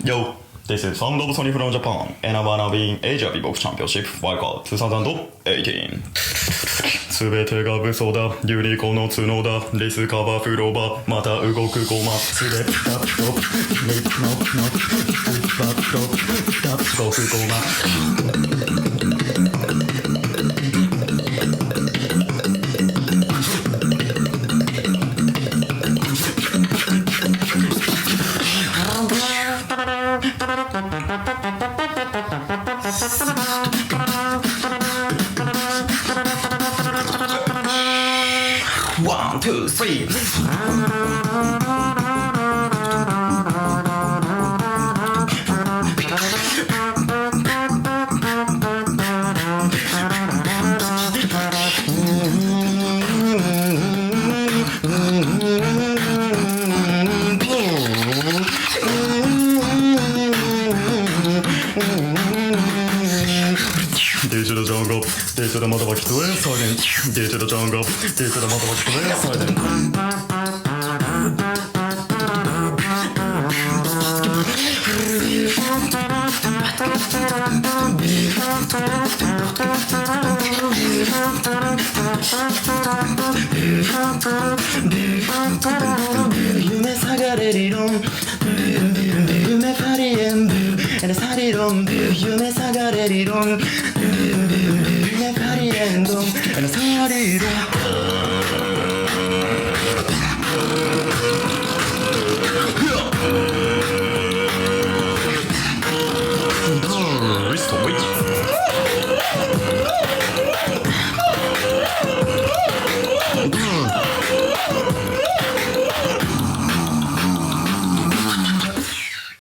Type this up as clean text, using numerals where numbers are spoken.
Yo, this is Sound of Sony from Japan, and I wanna be in Asia Beatbox Championship World 2018. すべてが武装だ、ユニコの角だ、リスカバフローバー、また動くゴマ、スレッタップロップ、リップノップノップ、スッパップロップ、タップ動くゴマ。One, two, three. Digital jungle, digital motherfucking twin silent. Digital jungle, digital motherfucking twin silent.夢下がれ理論夢パリエンブサリロン夢下がれ理論夢パリエンドサリロン